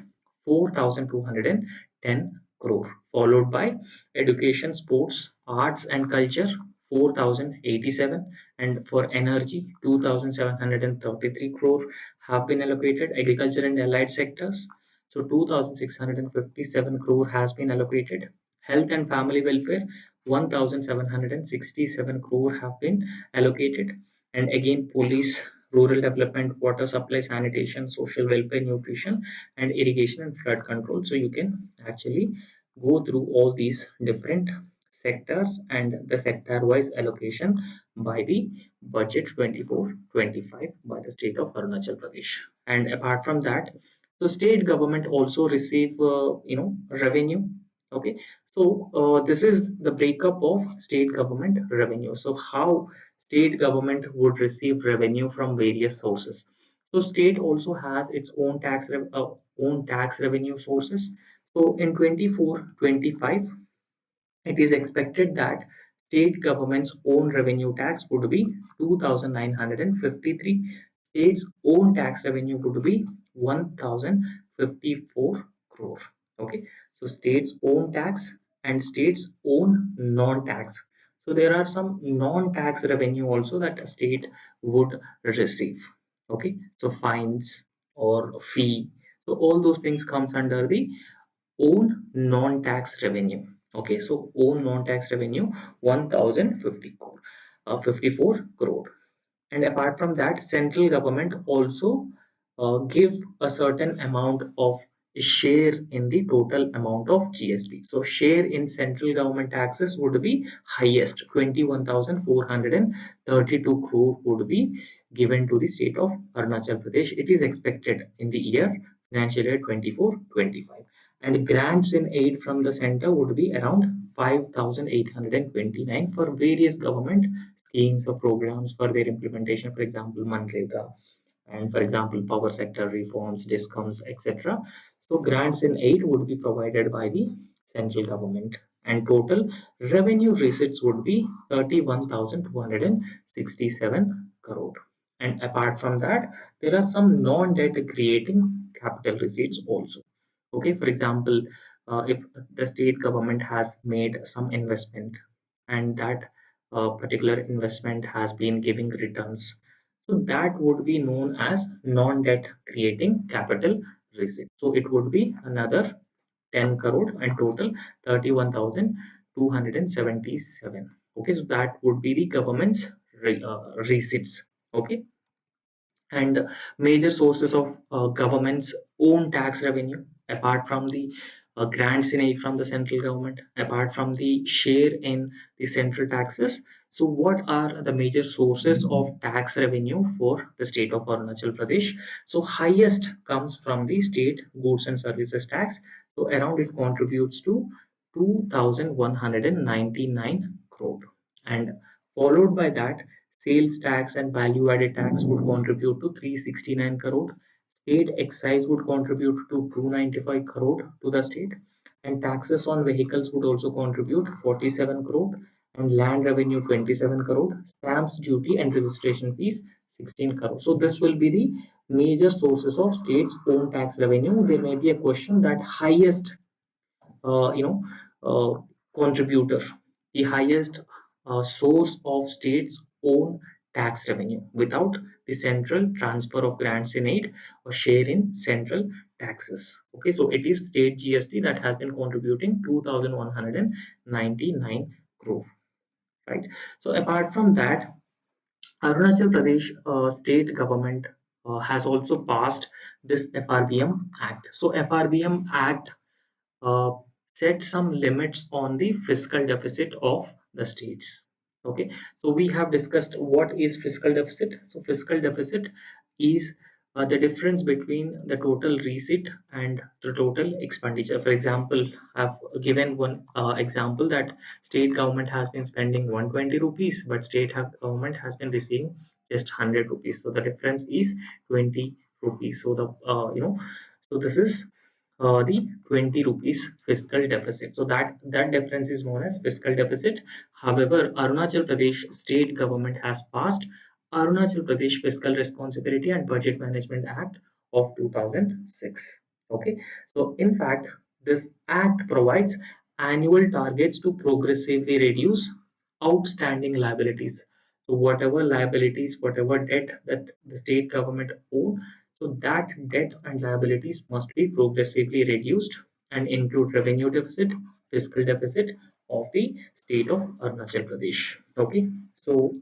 4,210 crore, followed by education, sports, arts and culture 4,087, and for energy 2,733 crore have been allocated. Agriculture and allied sectors, so 2,657 crore has been allocated. Health and family welfare 1,767 crore have been allocated. And again, police, rural development, water supply, sanitation, social welfare, nutrition, and irrigation and flood control. So you can actually go through all these different sectors and the sector-wise allocation by the budget 24-25 by the state of Arunachal Pradesh. And apart from that, so state government also receive revenue. Okay, so this is the breakup of state government revenue. So how state government would receive revenue from various sources. So state also has its own tax revenue sources. So in 24-25, it is expected that state government's own revenue tax would be 2,953. State's own tax revenue would be 1,054 crore. Okay, so state's own tax and state's own non-tax. So there are some non-tax revenue also that a state would receive. Okay, so fines or fee. So all those things comes under the own non-tax revenue. Okay, so own non-tax revenue 1050 crore, 54 crore. And apart from that, central government also give a certain amount of share in the total amount of GST. So share in central government taxes would be highest, 21,432 crore would be given to the state of Arunachal Pradesh. It is expected in the year financial year 24-25. and grants in aid from the center would be around 5,829 for various government schemes or programs for their implementation, for example, Manrega, and for example, power sector reforms, discoms, etc. So grants in aid would be provided by the central government, and total revenue receipts would be 31,267 crore. And apart from that, there are some non-debt creating capital receipts also. Okay, for example, if the state government has made some investment and that particular investment has been giving returns, so that would be known as non-debt creating capital receipt. So it would be another 10 crore and total 31,277. Okay, so that would be the government's receipts. Okay, and major sources of government's own tax revenue apart from the grants in aid from the central government, apart from the share in the central taxes. So what are the major sources of tax revenue for the state of Arunachal Pradesh? So highest comes from the state goods and services tax, so around it contributes to 2,199 crore, and followed by that sales tax and value added tax would contribute to 369 crore. State excise would contribute to 295 crore to the state, and taxes on vehicles would also contribute 47 crore, and land revenue 27 crore, stamps duty and registration fees 16 crore. So this will be the major sources of state's own tax revenue. There may be a question that highest uh, you know uh, contributor, the highest source of state's own tax revenue without the central transfer of grants in aid or share in central taxes. Okay, so it is state GST that has been contributing 2,199 crore, right? So apart from that, Arunachal Pradesh state government has also passed this FRBM Act. So FRBM Act uh, set some limits on the fiscal deficit of the states. Okay, so we have discussed what is fiscal deficit. So fiscal deficit is the difference between the total receipt and the total expenditure. For example, I've given one example that state government has been spending 120 rupees, but government has been receiving just 100 rupees. So the difference is 20 rupees. So the so this is the 20 rupees fiscal deficit. So that difference is known as fiscal deficit. However, Arunachal Pradesh state government has passed Arunachal Pradesh Fiscal Responsibility and Budget Management Act of 2006. Okay, so in fact, this act provides annual targets to progressively reduce outstanding liabilities. So whatever liabilities, whatever debt that the state government own, so that debt and liabilities must be progressively reduced and include revenue deficit, fiscal deficit of the state of Arunachal Pradesh. Okay, so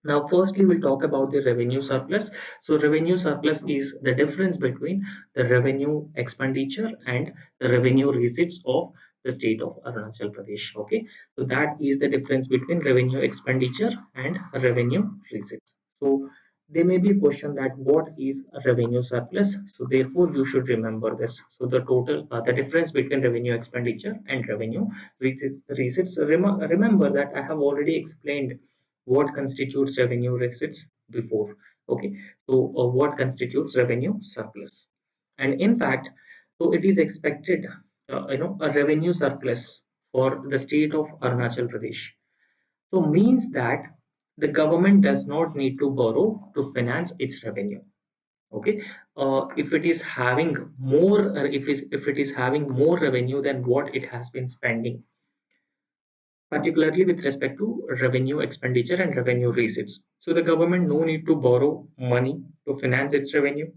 now, firstly, we'll talk about the revenue surplus. So, revenue surplus is the difference between the revenue expenditure and the revenue receipts of the state of Arunachal Pradesh. Okay, so that is the difference between revenue expenditure and revenue receipts. So, there may be a question that what is a revenue surplus? So, therefore, you should remember this. So, the difference between revenue expenditure and revenue receipts. Remember that I have already explained what constitutes revenue receipts before. Okay, so what constitutes revenue surplus, and in fact, so it is expected a revenue surplus for the state of Arunachal Pradesh, so means that the government does not need to borrow to finance its revenue. Okay, if it is having more if it is having more revenue than what it has been spending, particularly with respect to revenue expenditure and revenue receipts. So the government no need to borrow money to finance its revenue.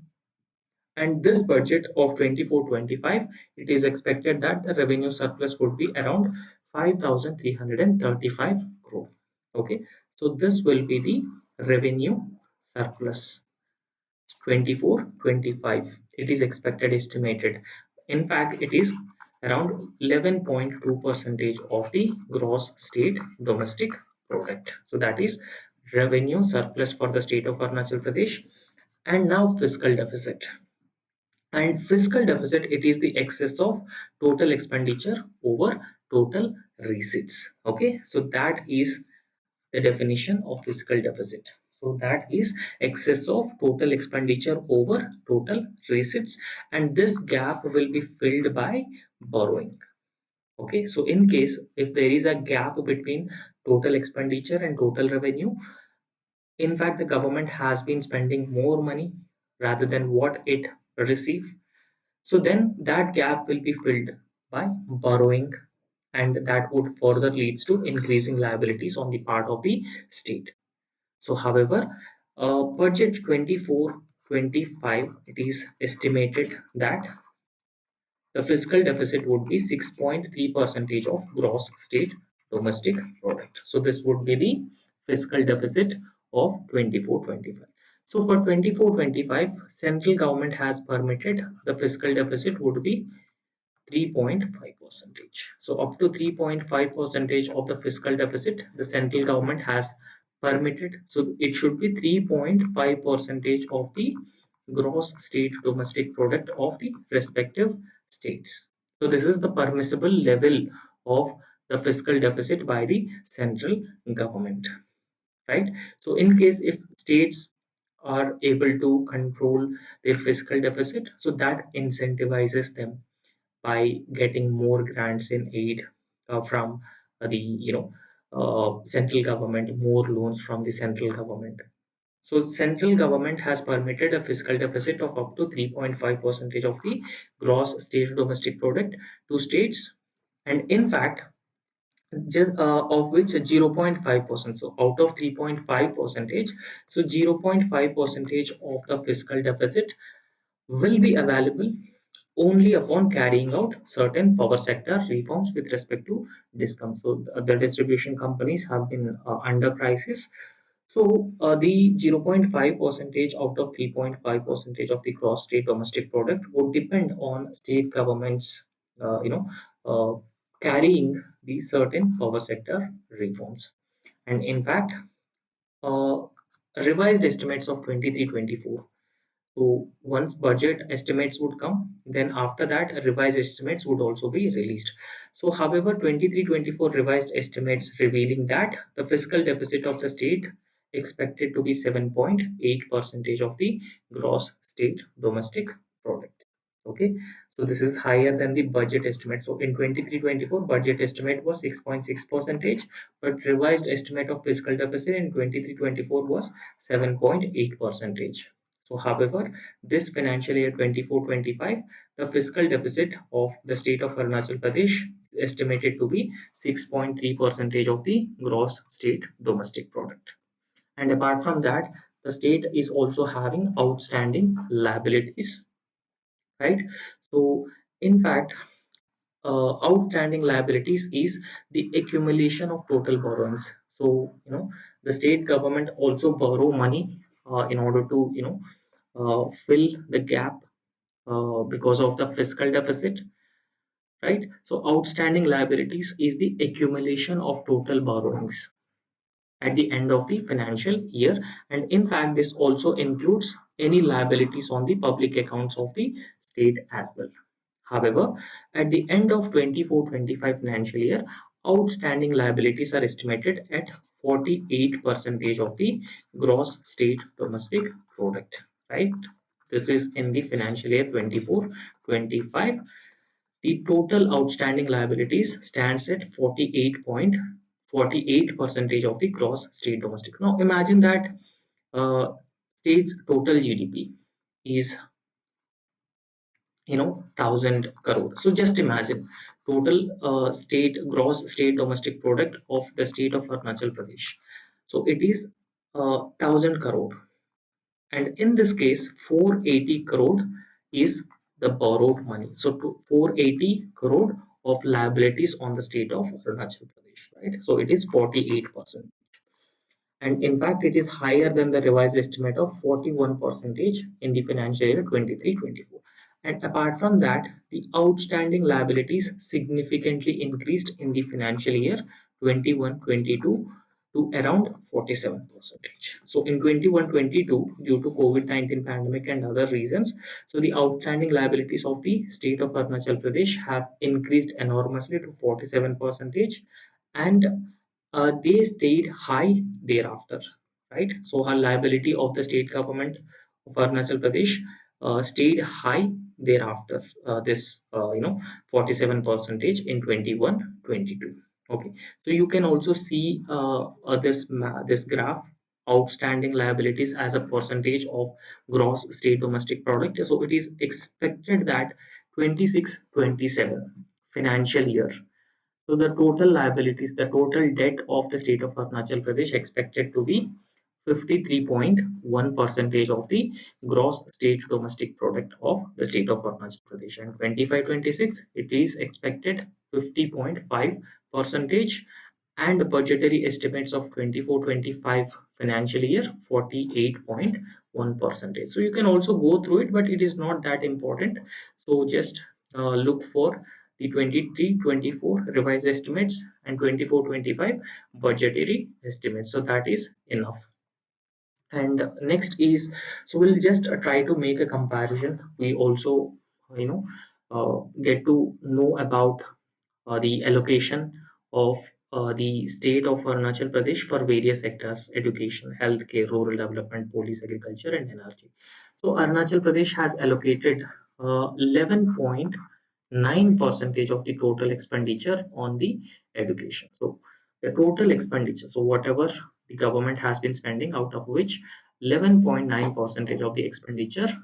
And this budget of 24-25, it is expected that the revenue surplus would be around 5,335 crore. Okay, so this will be the revenue surplus 24-25. It is expected estimated. In fact, it is around 11.2 percentage of the gross state domestic product. So that is revenue surplus for the state of Arunachal Pradesh. And now fiscal deficit. And fiscal deficit, it is the excess of total expenditure over total receipts. Okay, so that is the definition of fiscal deficit. So that is excess of total expenditure over total receipts, and this gap will be filled by borrowing. Okay, so in case if there is a gap between total expenditure and total revenue, in fact the government has been spending more money rather than what it receives, so then that gap will be filled by borrowing, and that would further leads to increasing liabilities on the part of the state. So however, budget 24-25, it is estimated that the fiscal deficit would be 6.3 percentage of gross state domestic product. So this would be the fiscal deficit of 24-25. So for 24-25, central government has permitted the fiscal deficit would be 3.5 percentage. So up to 3.5 percentage of the fiscal deficit, the central government has permitted. So it should be 3.5 percentage of the gross state domestic product of the respective states. So this is the permissible level of the fiscal deficit by the central government, right? So in case if states are able to control their fiscal deficit, so that incentivizes them by getting more grants in aid from the central government, more loans from the central government. So central government has permitted a fiscal deficit of up to 3.5 percentage of the gross state domestic product to states, and in fact just of which 0.5%. So out of 3.5 percentage, so 0.5 percentage of the fiscal deficit will be available only upon carrying out certain power sector reforms with respect to discoms. So the distribution companies have been under crisis. So the 0.5 percentage out of 3.5 percentage of the gross state domestic product would depend on state governments, uh, you know, uh, carrying these certain power sector reforms. And in fact, uh, revised estimates of 23-24. So once budget estimates would come, then after that revised estimates would also be released. So however, 23-24 revised estimates revealing that the fiscal deficit of the state expected to be 7.8 percentage of the gross state domestic product. Okay, so this is higher than the budget estimate. So in 23-24 budget estimate was 6.6 percentage, but revised estimate of fiscal deficit in 23-24 was 7.8 percentage. So however, this financial year 24-25, the fiscal deficit of the state of Arunachal Pradesh is estimated to be 6.3 percentage of the gross state domestic product. And apart from that, the state is also having outstanding liabilities, right? So in fact, outstanding liabilities is the accumulation of total borrowings. So the state government also borrow money in order to fill the gap because of the fiscal deficit, right? So outstanding liabilities is the accumulation of total borrowings at the end of the financial year, and in fact this also includes any liabilities on the public accounts of the state as well. However, at the end of 24-25 financial year, outstanding liabilities are estimated at 48 percentage of the gross state domestic product, right? This is in the financial year 24-25. The total outstanding liabilities stands at 48.48 percentage of the gross state domestic. Now imagine that state's total GDP is 1,000 crore. So just imagine total state gross state domestic product of the state of Arunachal Pradesh. So it is 1,000 crore, and in this case 480 crore is the borrowed money. So 480 crore of liabilities on the state of Arunachal Pradesh, right? So it is 48%, and in fact it is higher than the revised estimate of 41 percentage in the financial year 23-24. And apart from that, the outstanding liabilities significantly increased in the financial year 21-22 to around 47%. So in 21-22, due to COVID-19 pandemic and other reasons, so the outstanding liabilities of the state of Arunachal Pradesh have increased enormously to 47%, and they stayed high thereafter, right? So her liability of the state government of Arunachal Pradesh stayed high thereafter, this 47 percentage in 21-22. Okay, so you can also see this graph, outstanding liabilities as a percentage of gross state domestic product. So it is expected that 26-27 financial year, so the total liabilities, the total debt of the state of Arunachal Pradesh expected to be 53.1 percentage of the gross state domestic product of the state of Arunachal Pradesh, and 25-26 it is expected 50.5 percentage, and budgetary estimates of 24-25 financial year 48.1 percentage. So you can also go through it, but it is not that important. So just look for the 23-24 revised estimates and 24-25 budgetary estimates. So that is enough. And next is, so we'll just try to make a comparison. We also get to know about the allocation of the state of Arunachal Pradesh for various sectors: education, healthcare, rural development, police, agriculture, and energy. So Arunachal Pradesh has allocated 11.9 percentage of the total expenditure on the education. So the total expenditure, so whatever the government has been spending, out of which 11.9 percentage of the expenditure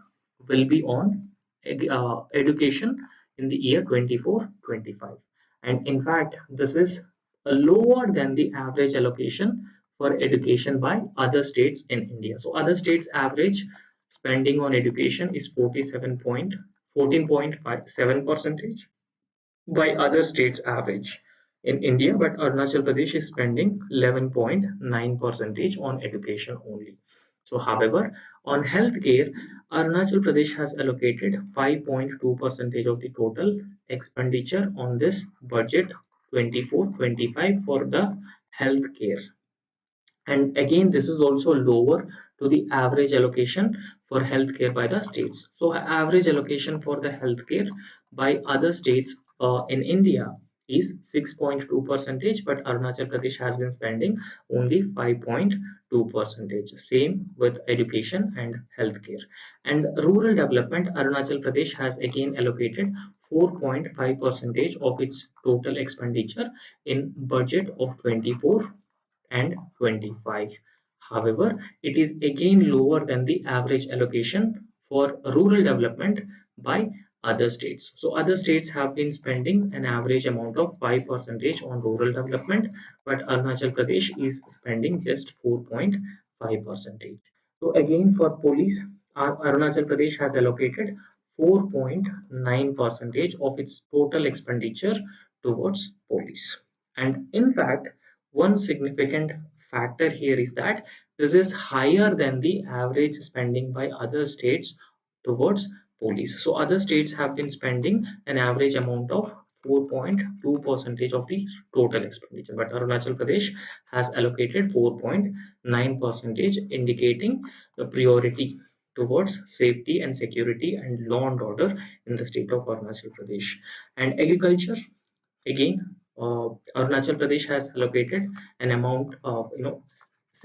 will be on education in the year 24-25. And in fact, this is lower than the average allocation for education by other states in India. So other states average spending on education is 14.57 percentage by other states average in India, but Arunachal Pradesh is spending 11.9 percentage on education only. So however, on healthcare, Arunachal Pradesh has allocated 5.2 percentage of the total expenditure on this budget 24-25 for the healthcare. And again, this is also lower to the average allocation for healthcare by the states. So average allocation for the healthcare by other states in India is 6.2 percentage, but Arunachal Pradesh has been spending only 5.2 percentage. Same with education and healthcare. And rural development, Arunachal Pradesh has again allocated 4.5 percentage of its total expenditure in budget of 24 and 25. However, it is again lower than the average allocation for rural development by other states. So other states have been spending an average amount of 5% on rural development, but Arunachal Pradesh is spending just 4.5%. So again, for police, Arunachal Pradesh has allocated 4.9% of its total expenditure towards police. And in fact, one significant factor here is that this is higher than the average spending by other states towards police. So other states have been spending an average amount of 4.2 percentage of the total expenditure, but Arunachal Pradesh has allocated 4.9 percentage, indicating the priority towards safety and security and law and order in the state of Arunachal Pradesh. And agriculture, again, Arunachal Pradesh has allocated an amount of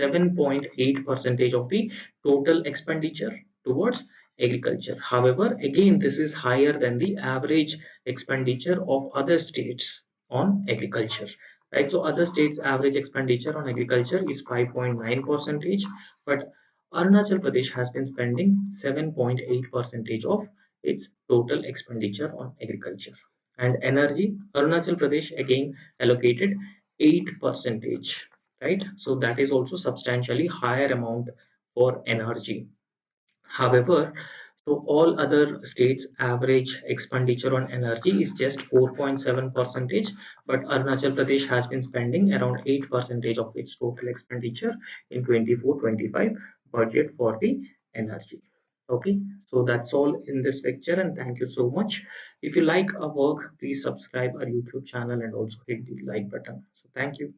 7.8 percentage of the total expenditure towards agriculture. However, again, this is higher than the average expenditure of other states on agriculture. Right, so other states' average expenditure on agriculture is 5.9 percentage, but Arunachal Pradesh has been spending 7.8 percentage of its total expenditure on agriculture. And energy, Arunachal Pradesh again allocated 8 percentage, right? So that is also substantially higher amount for energy. However, so all other states average expenditure on energy is just 4.7 percentage, but Arunachal Pradesh has been spending around 8 percentage of its total expenditure in 24-25 budget for the energy. Okay, so that's all in this lecture, and thank you so much. If you like our work, please subscribe our YouTube channel and also hit the like button. So thank you.